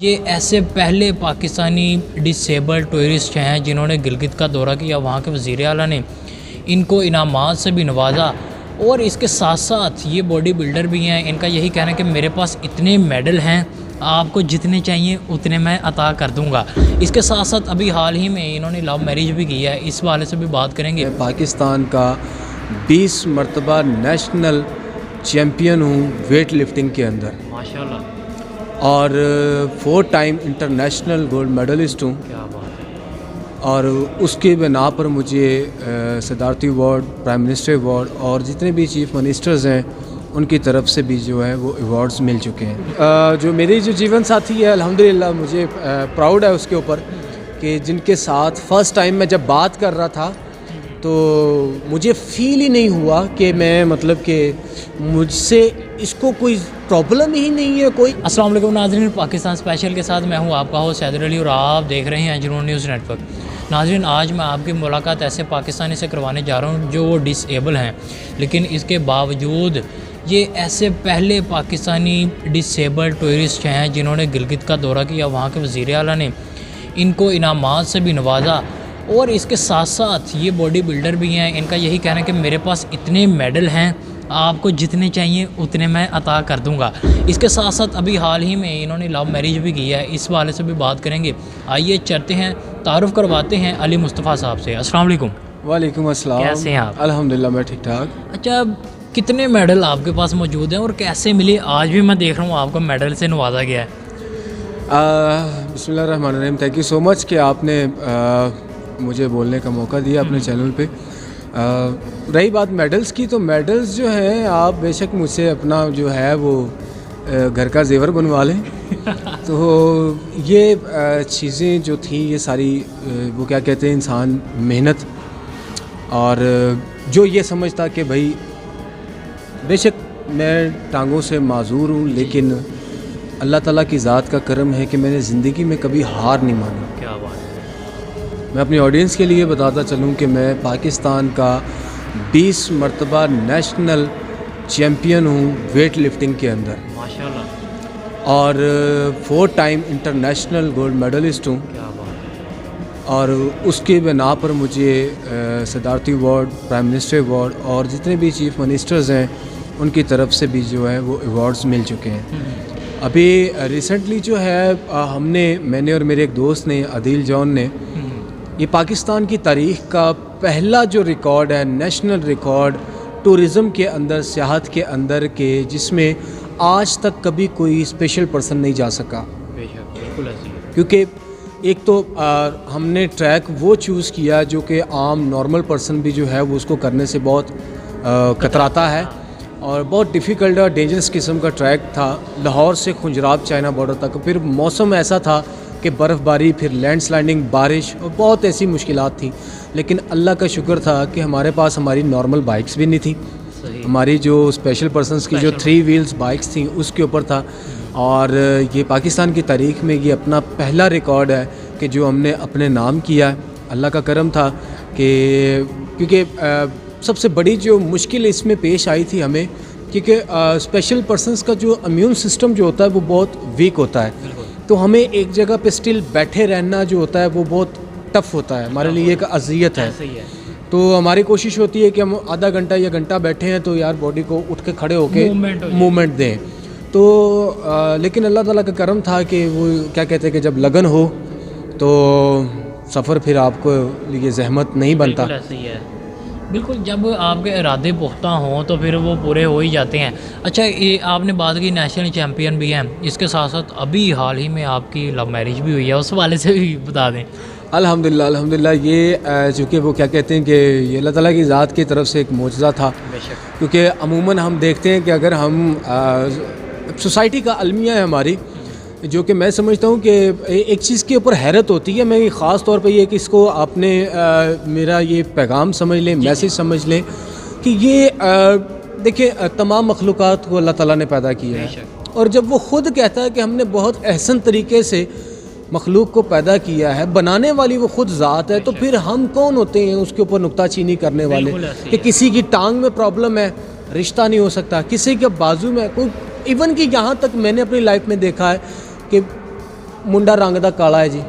ये ऐसे पहले पाकिस्तानी डिसेबल टूरिस्ट हैं जिन्होंने गिलगित का दौरा किया। वहाँ के वज़ीर आला ने इनको इनामात से भी नवाजा और इसके साथ साथ ये बॉडी बिल्डर भी हैं। इनका यही कहना है कि मेरे पास इतने मेडल हैं, आपको जितने चाहिए उतने मैं अता कर दूंगा। इसके साथ साथ अभी हाल ही में इन्होंने लव मैरिज भी किया है, इस वाले से भी बात करेंगे। मैं पाकिस्तान का 20 मरतबा नेशनल चैम्पियन हूँ वेट लिफ्टिंग के अंदर माशाल्लाह, और 4 टाइम इंटरनेशनल गोल्ड मेडलिस्ट हूँ। क्या बात है। और उसके बिना पर मुझे सदारती अवार्ड, प्राइम मिनिस्टर अवार्ड और जितने भी चीफ मिनिस्टर्स हैं उनकी तरफ से भी जो है वो अवार्ड्स मिल चुके हैं। जो मेरी जो जीवन साथी है, अल्हम्दुलिल्लाह मुझे प्राउड है उसके ऊपर कि जिनके साथ फ़र्स्ट टाइम मैं जब बात कर रहा था तो मुझे फ़ील ही नहीं हुआ कि मैं मतलब कि मुझसे इसको कोई प्रॉब्लम ही नहीं है कोई। अस्सलाम वालेकुम नाज़रीन, पाकिस्तान स्पेशल के साथ मैं हूँ आपका होस्ट हैदर अली और आप देख रहे हैं जुनून न्यूज़ नेटवर्क। नाज़रीन, आज मैं आपकी मुलाकात ऐसे पाकिस्तानी से करवाने जा रहा हूँ जो डिसेबल हैं, लेकिन इसके बावजूद ये ऐसे पहले पाकिस्तानी डिसेबल टूरिस्ट हैं जिन्होंने गिलगित का दौरा किया। वहाँ के वज़ीर आला ने इनको इनामात से भी नवाजा और इसके साथ साथ ये बॉडी बिल्डर भी हैं। इनका यही कहना है कि मेरे पास इतने मेडल हैं, आपको जितने चाहिए उतने मैं अता कर दूंगा। इसके साथ साथ अभी हाल ही में इन्होंने लव मैरिज भी किया है, इस वाले से भी बात करेंगे। आइए चलते हैं, तारुफ़ करवाते हैं अली मुस्तफ़ा साहब से। अस्सलाम वालेकुम। वालेकुम अस्सलाम। कैसे हैं आप? अल्हम्दुलिल्लाह मैं ठीक ठाक। अच्छा, कितने मेडल आपके पास मौजूद हैं और कैसे मिले? आज भी मैं देख रहा हूँ आपको मेडल से नवाजा गया है। बिस्मिल्लाहिर्रहमानिर्रहीम। थैंक यू सो मच कि आपने मुझे बोलने का मौका दिया अपने चैनल पे। रही बात मेडल्स की, तो मेडल्स जो हैं आप बेशक मुझसे अपना जो है वो घर का जेवर बनवा लें। तो ये चीज़ें जो थी ये सारी वो क्या कहते हैं, इंसान मेहनत और जो ये समझता कि भाई बेशक मैं टांगों से माजूर हूँ, लेकिन अल्लाह ताला की ज़ात का करम है कि मैंने ज़िंदगी में कभी हार नहीं मानी। क्या बात है। मैं अपनी ऑडियंस के लिए बताता चलूँ कि मैं पाकिस्तान का 20 मरतबा नेशनल चैम्पियन हूँ वेट लिफ्टिंग के अंदर माशाल्लाह, और 4 टाइम इंटरनेशनल गोल्ड मेडलिस्ट हूँ। क्या बात है। और उसके बिना पर मुझे सदारती अवार्ड, प्राइम मिनिस्टर अवार्ड और जितने भी चीफ मिनिस्टर्स हैं उनकी तरफ से भी जो है वो अवार्ड्स मिल चुके हैं। अभी रिसेंटली जो है मैंने और मेरे एक दोस्त ने, आदिल जॉन ने, ये पाकिस्तान की तारीख़ का पहला जो रिकॉर्ड है, नेशनल रिकॉर्ड टूरिज़म के अंदर, सियाहत के अंदर के, जिसमें आज तक कभी कोई स्पेशल पर्सन नहीं जा सका। बेशक, बिल्कुल ऐसी है। क्योंकि एक तो हमने ट्रैक वो चूज़ किया जो कि आम नॉर्मल पर्सन भी जो है वो उसको करने से बहुत कतराता है और बहुत डिफ़िकल्ट और डेंजरस किस्म का ट्रैक था। लाहौर से खुंजराब चाइना बॉर्डर तक, फिर मौसम ऐसा था कि बर्फ़बारी, फिर लैंडस्लाइडिंग, बारिश और बहुत ऐसी मुश्किलात थी। लेकिन अल्लाह का शुक्र था कि हमारे पास हमारी नॉर्मल बाइक्स भी नहीं थी, हमारी जो स्पेशल पर्सनस की जो 3 व्हील्स बाइक्स थी उसके ऊपर था। और ये पाकिस्तान की तारीख़ में ये अपना पहला रिकॉर्ड है कि जो हमने अपने नाम किया है। अल्लाह का करम था कि क्योंकि सबसे बड़ी जो मुश्किल इसमें पेश आई थी हमें, क्योंकि स्पेशल पर्सनस का जो इम्यून सिस्टम जो होता है वो बहुत वीक होता है, तो हमें एक जगह पे स्टिल बैठे रहना जो होता है वो बहुत टफ़ होता है, हमारे लिए एक अज़ियत है। तो हमारी कोशिश होती है कि हम आधा घंटा या घंटा बैठे हैं तो यार बॉडी को उठ के खड़े होके मूवमेंट दें। तो लेकिन अल्लाह ताला का करम था कि वो क्या कहते हैं कि जब लगन हो तो सफ़र फिर आपको लिए ज़हमत नहीं बनता। बिल्कुल, जब आपके इरादे पुख्ता हों तो फिर वो पूरे हो ही जाते हैं। अच्छा, ये आपने बात की नेशनल चैम्पियन भी हैं, इसके साथ साथ अभी हाल ही में आपकी लव मैरिज भी हुई है, उस वाले से भी बता दें। अल्हम्दुलिल्लाह अल्हम्दुलिल्लाह। ये चूँकि वो क्या कहते हैं कि ये अल्लाह ताला की ज़ात की तरफ से एक मोजज़ा था। क्योंकि अमूमन हम देखते हैं कि अगर हम सोसाइटी का अलमिया है हमारी, जो कि मैं समझता हूँ कि एक चीज़ के ऊपर हैरत होती है। मैं ख़ास तौर पे ये कि इसको आपने मेरा ये पैगाम समझ लें, मैसेज समझ लें कि ये देखिए तमाम मखलूक़ात को अल्लाह ताला ने पैदा किया है, और जब वो ख़ुद कहता है कि हमने बहुत अहसन तरीके से मखलूक को पैदा किया है, बनाने वाली वो ख़ुद ज़ात है, तो फिर हम कौन होते हैं उसके ऊपर नुक्ताचीनी करने वाले? कि किसी की टांग में प्रॉब्लम है, रिश्ता नहीं हो सकता, किसी के बाजू में कोई, इवन कि यहाँ तक मैंने अपनी लाइफ में देखा है कि मुंडा रंग दा काला है जी।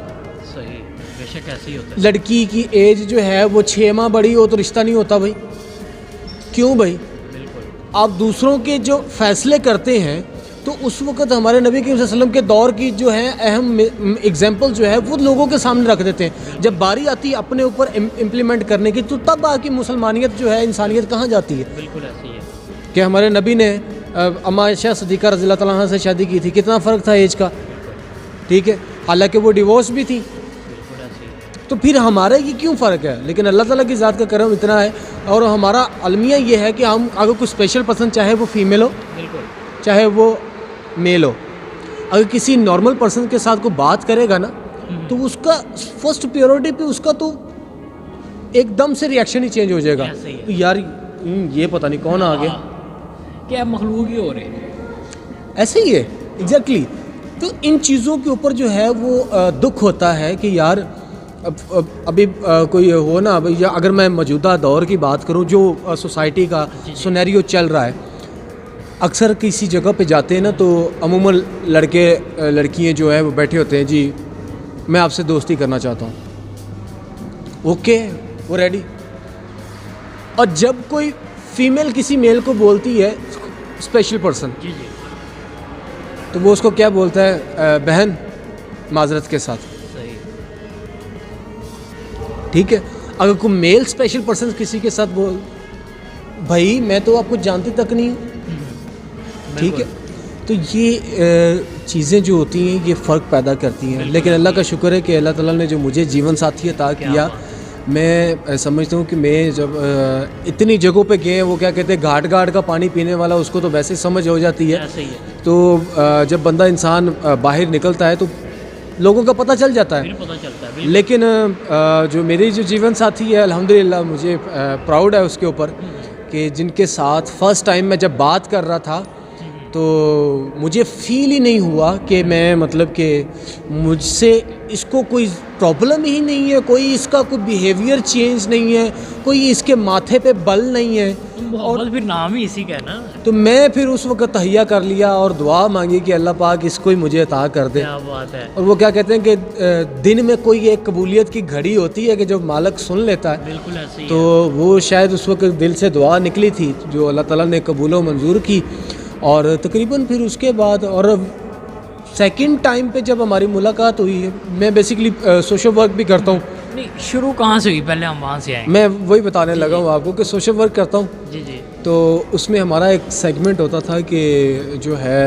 सही, बेशक ऐसे ही होता है। लड़की की एज जो है वो 6 माह बड़ी हो तो रिश्ता नहीं होता भाई, क्यों भाई? बिल्कुल। आप दूसरों के जो फैसले करते हैं तो उस वक़्त हमारे नबी करीम सल्लल्लाहु अलैहि वसल्लम के दौर की जो है अहम एग्जाम्पल जो है वो लोगों के सामने रख देते हैं। जब बारी आती है अपने ऊपर इम्प्लीमेंट करने की, तो तब आके मुसलमानियत जो है, इंसानियत कहाँ जाती है? बिल्कुल ऐसे ही है। कि हमारे नबी ने अम्मा आयशा सिद्दीक़ा रज़ियल्लाहु तआला अन्हा से शादी की थी, कितना फ़र्क था एज का, ठीक है, हालांकि वो डिवोर्स भी थी। बिल्कुल ऐसे ही। तो फिर हमारे की क्यों फ़र्क है? लेकिन अल्लाह ताला की ज़ात का करम इतना है, और हमारा अलमिया ये है कि हम अगर कोई स्पेशल पर्सन, चाहे वो फीमेल हो बिल्कुल। चाहे वो मेल हो, अगर किसी नॉर्मल पर्सन के साथ कोई बात करेगा ना, तो उसका फर्स्ट प्रायोरिटी पे उसका तो एकदम से रिएक्शन ही चेंज हो जाएगा। ऐसे ही है। तो यार ये पता नहीं कौन आ गया, क्या मखलूक ही हो रहे हैं। ऐसे ही है एग्जैक्टली। तो इन चीज़ों के ऊपर जो है वो दुख होता है कि यार अभी कोई हो ना, या अगर मैं मौजूदा दौर की बात करूं, जो सोसाइटी का सिनेरियो चल रहा है, अक्सर किसी जगह पे जाते हैं ना तो अमूमन लड़के लड़कियां जो है वो बैठे होते हैं, जी मैं आपसे दोस्ती करना चाहता हूँ, ओके वो रेडी। और जब कोई फीमेल किसी मेल को बोलती है स्पेशल पर्सन, जी जी। तो वो उसको क्या बोलता है, बहन माजरत के साथ, सही। ठीक है। अगर कोई मेल स्पेशल पर्सन किसी के साथ बोल, भाई मैं तो आपको जानती तक नहीं हूँ, ठीक है। तो ये चीज़ें जो होती हैं ये फ़र्क पैदा करती हैं। लेकिन अल्लाह का शुक्र है कि अल्लाह ताला ने जो मुझे जीवन साथी अता किया, मैं समझता हूँ कि मैं जब इतनी जगहों पे गए, वो क्या कहते हैं, घाट घाट का पानी पीने वाला, उसको तो वैसे समझ हो जाती है। ऐसे ही है। तो जब बंदा इंसान बाहर निकलता है तो लोगों का पता चल जाता है। फिर पता चलता है। बिल्कुल। लेकिन जो मेरी जो जीवन साथी है, अल्हम्दुलिल्लाह मुझे प्राउड है उसके ऊपर कि जिनके साथ फ़र्स्ट टाइम मैं जब बात कर रहा था तो मुझे फ़ील ही नहीं हुआ कि मैं मतलब कि मुझसे इसको कोई प्रॉब्लम ही नहीं है, कोई इसका कोई बिहेवियर चेंज नहीं है, कोई इसके माथे पे बल नहीं है। और फिर नाम ही इसी का है ना। तो मैं फिर उस वक्त तहिया कर लिया और दुआ मांगी कि अल्लाह पाक इसको ही मुझे अता कर दे। क्या बात है। और वो क्या कहते हैं कि दिन में कोई एक कबूलियत की घड़ी होती है कि जो मालिक सुन लेता है। बिल्कुल ऐसे ही तो वो शायद उस वक्त दिल से दुआ निकली थी जो अल्लाह ताला ने कबूल व मंजूर की। और तकरीबन फिर उसके बाद और सेकंड टाइम पे जब हमारी मुलाकात हुई है, मैं बेसिकली सोशल वर्क भी करता हूँ। नहीं, शुरू कहाँ से हुई, पहले हम वहाँ से आएंगे। मैं वही बताने लगा हूँ आपको कि सोशल वर्क करता हूँ। जी जी। तो उसमें हमारा एक सेगमेंट होता था कि जो है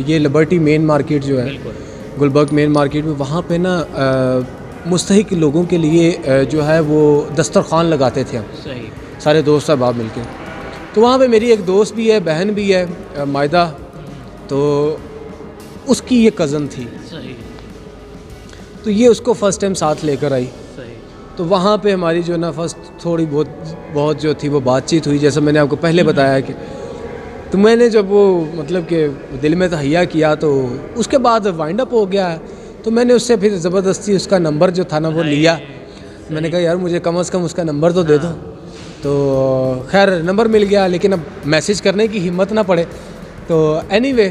ये लिबर्टी मेन मार्केट जो है, बिल्कुल। गुलबर्ग मेन मार्केट में, वहाँ पे ना मुस्तहिक लोगों के लिए जो है वो दस्तरखान लगाते थे हम सही। सारे दोस्त अहबाब मिलके। तो वहाँ पे मेरी एक दोस्त भी है, बहन भी है, मायदा, तो उसकी ये कज़न थी। सही। तो ये उसको फ़र्स्ट टाइम साथ लेकर आई। सही। तो वहाँ पे हमारी जो ना फर्स्ट थोड़ी बहुत जो थी वो बातचीत हुई, जैसा मैंने आपको पहले बताया कि तो मैंने जब वो मतलब कि दिल में तहैया किया तो उसके बाद वाइंड अप हो गया। तो मैंने उससे फिर ज़बरदस्ती उसका नंबर जो था ना वो लिया। मैंने कहा यार मुझे कम से कम उसका नंबर तो दे दो। तो खैर नंबर मिल गया, लेकिन अब मैसेज करने की हिम्मत ना पड़े। तो एनीवे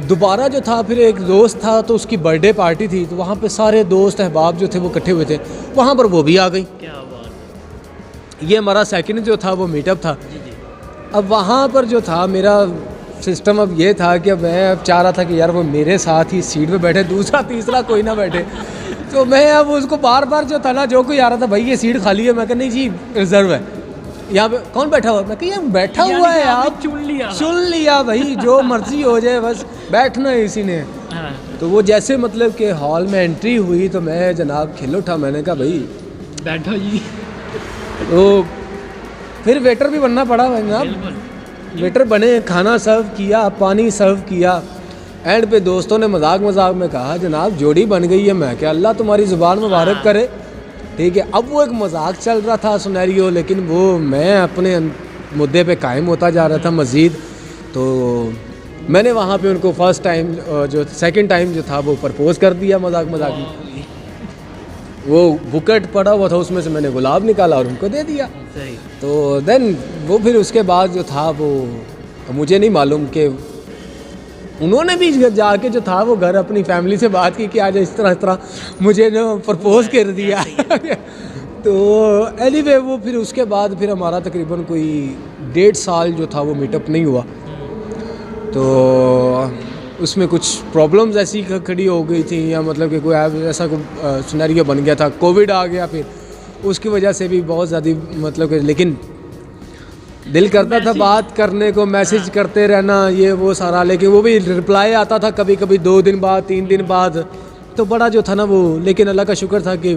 दोबारा जो था, फिर एक दोस्त था तो उसकी बर्थडे पार्टी थी, तो वहाँ पे सारे दोस्त अहबाब जो थे वो इकट्ठे हुए थे, वहाँ पर वो भी आ गई। क्या बात। ये हमारा सेकंड जो था वो मीटअप था। जी जी। अब वहाँ पर जो था मेरा सिस्टम अब ये था कि मैं अब चाह रहा था कि यार वो मेरे साथ ही सीट पे बैठे, दूसरा तीसरा कोई ना बैठे। तो मैं अब उसको बार बार जो था ना, जो कोई आ रहा था, भाई ये सीट खाली है, मैं कहा नहीं जी रिजर्व है, यहाँ पे कौन बैठा हुआ? मैं कहा यार बैठा हुआ है, आप चुन लिया भाई, जो मर्जी हो जाए, बस बैठना है इसी ने। तो वो जैसे मतलब कि हॉल में एंट्री हुई तो मैं जनाब खिल उठा, मैंने कहा भाई बैठो जी। तो फिर वेटर भी बनना पड़ा जनाब, वेटर बने, खाना सर्व किया, पानी सर्व किया। एंड पे दोस्तों ने मजाक में कहा जनाब जोड़ी बन गई है। मैं क्या, अल्लाह तुम्हारी ज़ुबान मुबारक करे, ठीक है। अब वो एक मजाक चल रहा था सिनेरियो, लेकिन वो मैं अपने मुद्दे पे कायम होता जा रहा था मज़ीद। तो मैंने वहाँ पे उनको फ़र्स्ट टाइम जो सेकंड टाइम जो था वो प्रपोज़ कर दिया मजाक में। वो बुकेट पड़ा हुआ था, उसमें से मैंने गुलाब निकाला और उनको दे दिया। तो देन वो फिर उसके बाद जो था वो मुझे नहीं मालूम कि उन्होंने भी जाके जो था वो घर अपनी फैमिली से बात की कि आज इस तरह मुझे ना प्रपोज कर दिया। तो एनीवे वो फिर उसके बाद फिर हमारा तकरीबन कोई 1.5 साल जो था वो मीटअप नहीं हुआ। तो उसमें कुछ प्रॉब्लम्स ऐसी खड़ी हो गई थी, या मतलब कि कोई ऐसा कोई सिनेरियो बन गया था, कोविड आ गया, फिर उसकी वजह से भी बहुत ज़्यादा मतलब कि, लेकिन दिल करता था बात करने को, मैसेज करते रहना ये वो सारा, लेकिन वो भी रिप्लाई आता था कभी कभी 2 दिन बाद 3 दिन बाद, तो बड़ा जो था ना वो, लेकिन अल्लाह का शुक्र था कि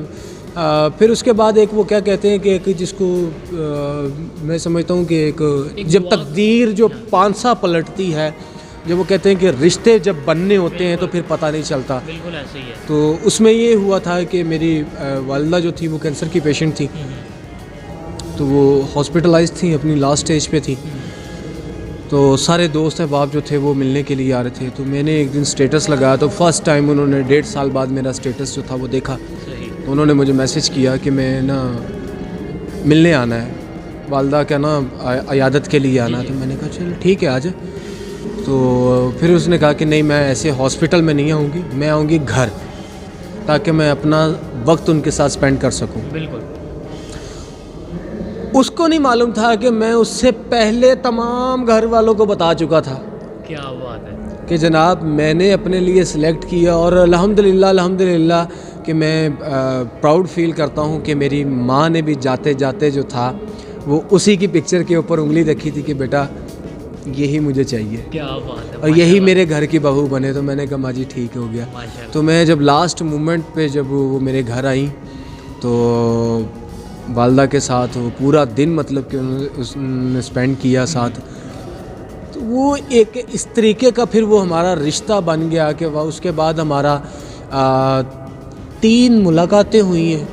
फिर उसके बाद एक वो क्या कहते हैं कि एक जिसको मैं समझता हूँ कि एक जब तकदीर जो पांसा पलटती है, जब वो कहते हैं कि रिश्ते जब बनने होते हैं तो फिर पता नहीं चलता, बिल्कुल ऐसे ही है। तो उसमें ये हुआ था कि मेरी वालिदा जो थी वो कैंसर की पेशेंट थी, तो वो हॉस्पिटलाइज थी, अपनी लास्ट स्टेज पे थी। तो सारे दोस्त अहबाब जो थे वो मिलने के लिए आ रहे थे, तो मैंने एक दिन स्टेटस लगाया, तो फर्स्ट टाइम उन्होंने 1.5 साल बाद मेरा स्टेटस जो था वो देखा, तो उन्होंने मुझे मैसेज किया कि मैं ना मिलने आना है, वालिदा का ना अयादत के लिए आना है। तो मैंने कहा चल ठीक है आ जा। तो फिर उसने कहा कि नहीं, मैं ऐसे हॉस्पिटल में नहीं आऊँगी, मैं आऊँगी घर, ताकि मैं अपना वक्त उनके साथ स्पेंड कर सकूँ। बिल्कुल। उसको नहीं मालूम था कि मैं उससे पहले तमाम घर वालों को बता चुका था। क्या बात है कि जनाब मैंने अपने लिए सिलेक्ट किया, और अल्हम्दुलिल्लाह कि मैं प्राउड फील करता हूँ कि मेरी माँ ने भी जाते जाते जो था वो उसी की पिक्चर के ऊपर उंगली रखी थी कि बेटा यही मुझे चाहिए, क्या बात है, और यही मेरे घर की बहू बने। तो मैंने कहा माँ जी ठीक हो गया। तो मैं जब लास्ट मोमेंट पे जब वो मेरे घर आई, तो वालिदा के साथ वो पूरा दिन मतलब कि उसने स्पेंड किया साथ, तो वो एक इस तरीके का फिर वो हमारा रिश्ता बन गया कि वह उसके बाद हमारा 3 मुलाकातें हुई हैं।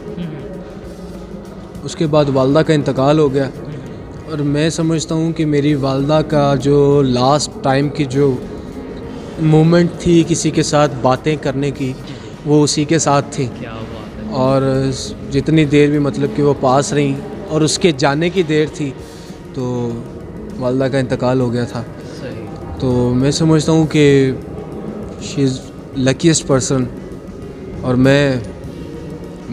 उसके बाद वालिदा का इंतकाल हो गया, और मैं समझता हूँ कि मेरी वालिदा का जो लास्ट टाइम की जो मोमेंट थी किसी के साथ बातें करने की, वो उसी के साथ थी। क्या बात है। और जितनी देर भी मतलब कि वो पास रहीं और उसके जाने की देर थी, तो वालिदा का इंतकाल हो गया था। सही। तो मैं समझता हूँ कि शी इज़ लकीस्ट पर्सन, और मैं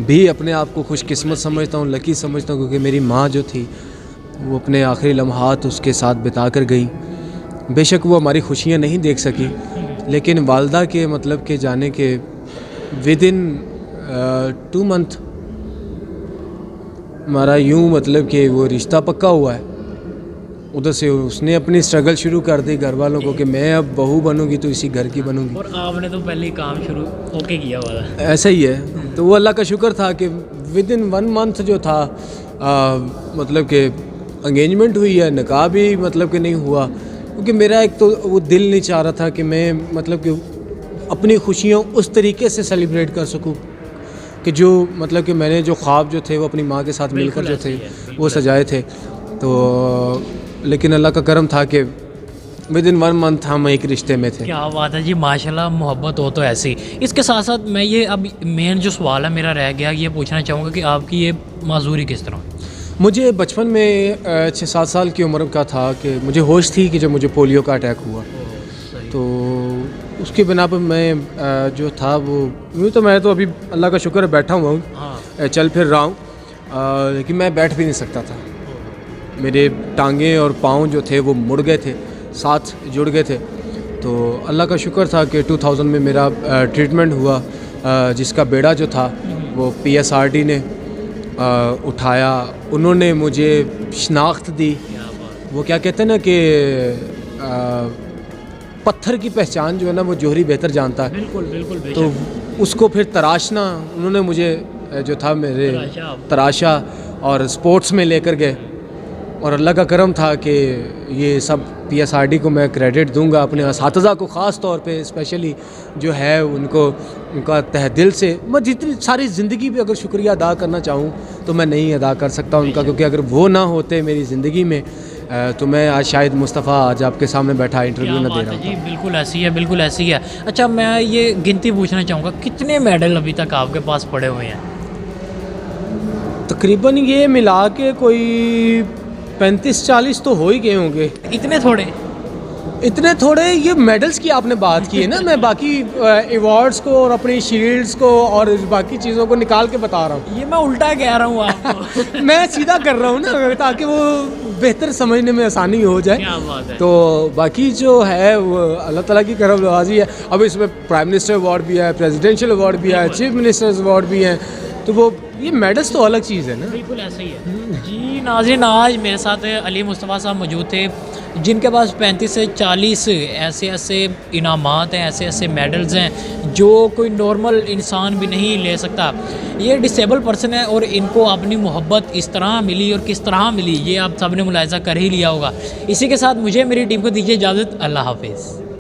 भी अपने आप को खुशकिस्मत समझता हूँ, लकी समझता हूँ, क्योंकि मेरी माँ जो थी वो अपने आखिरी लम्हात उसके साथ बिता कर गई। बेशक वो हमारी खुशियाँ नहीं देख सकी, लेकिन वालिदा के मतलब के जाने के विदिन 2 मंथ हमारा यूँ मतलब कि वो रिश्ता पक्का हुआ है। उधर से उसने अपनी स्ट्रगल शुरू कर दी घर वालों को कि मैं अब बहू बनूंगी तो इसी घर की बनूंगी, और आपने तो पहले ही काम शुरू होके किया हुआ था। ऐसा ही है। तो वो अल्लाह का शुक्र था कि विदिन 1 मंथ जो था मतलब कि एंगेजमेंट हुई है, निकाह भी मतलब कि नहीं हुआ, क्योंकि मेरा एक तो वो दिल नहीं चाह रहा था कि मैं मतलब कि अपनी खुशियों उस तरीके से सेलिब्रेट कर सकूं कि जो मतलब कि मैंने जो ख्वाब जो थे वो अपनी माँ के साथ मिलकर जो थे वो सजाए थे। तो लेकिन अल्लाह का करम था कि विदिन 1 मंथ हम एक रिश्ते में थे। क्या बात है जी, माशाल्लाह, मोहब्बत हो तो ऐसी। इसके साथ साथ मैं ये अब मेन जो सवाल है मेरा रह गया, ये पूछना चाहूँगा कि आपकी ये माजूरी किस तरह? मुझे बचपन में 6-7 साल की उम्र का था कि मुझे होश थी कि जब मुझे पोलियो का अटैक हुआ, तो उसकी बिना पर मैं जो था वो यूँ तो मैं तो अभी अल्लाह का शुक्र है बैठा हुआ हूँ, चल फिर रहा हूँ, लेकिन मैं बैठ भी नहीं सकता था। मेरे टांगे और पाँव जो थे वो मुड़ गए थे, साथ जुड़ गए थे। तो अल्लाह का शुक्र था कि 2000 में मेरा ट्रीटमेंट हुआ, जिसका बेड़ा जो था वो PSRD ने उठाया। उन्होंने मुझे शनाख्त दी। वो क्या कहते हैं ना कि पत्थर की पहचान जो है ना वो जोहरी बेहतर जानता है। बिल्कुल बिल्कुल। तो उसको फिर तराशना, उन्होंने मुझे जो था मेरे तराशा और स्पोर्ट्स में लेकर गए, और अल्लाह का करम था कि ये सब PSRD को मैं क्रेडिट दूंगा, अपने असातिज़ा को ख़ास तौर पे स्पेशली जो है उनको, उनका तहे दिल से मैं जितनी सारी ज़िंदगी भी अगर शुक्रिया अदा करना चाहूँ तो मैं नहीं अदा कर सकता उनका, क्योंकि अगर वो ना होते मेरी ज़िंदगी में तो मैं आज शायद मुस्तफ़ा आज आपके सामने बैठा इंटरव्यू ना दे रहा हूँ। जी बिल्कुल ऐसी है, बिल्कुल ऐसी है। अच्छा, मैं ये गिनती पूछना चाहूँगा, कितने मेडल अभी तक आपके पास पड़े हुए हैं? तकरीबन ये मिला के कोई 35-40 तो हो ही गए होंगे। इतने थोड़े? इतने थोड़े ये मेडल्स की आपने बात की है ना, मैं बाकी अवार्ड्स को और अपनी शील्ड्स को और बाकी चीज़ों को निकाल के बता रहा हूँ। ये मैं उल्टा कह रहा हूँ आपको। मैं सीधा कर रहा हूँ ना, ताकि वो बेहतर समझने में आसानी हो जाए। क्या बात है। तो बाकी जो है वो अल्लाह ताला की करम नवाजी है। अब इसमें प्राइम मिनिस्टर अवार्ड भी है, प्रेसिडेंशियल अवार्ड भी है, चीफ मिनिस्टर्स अवार्ड भी हैं, तो वो ये मेडल्स तो अलग चीज़ है ना। बिल्कुल ऐसा ही है जी। नाज़रीन, आज मेरे साथ अली मुस्तफ़ा साहब मौजूद थे, जिनके पास 35 से 40 ऐसे इनामात हैं, ऐसे मेडल्स हैं जो कोई नॉर्मल इंसान भी नहीं ले सकता। ये डिसेबल पर्सन है और इनको अपनी मोहब्बत इस तरह मिली और किस तरह मिली, ये आप सब ने मुलाहिज़ा कर ही लिया होगा। इसी के साथ मुझे मेरी टीम को दीजिए इजाज़त। अल्लाह हाफिज़।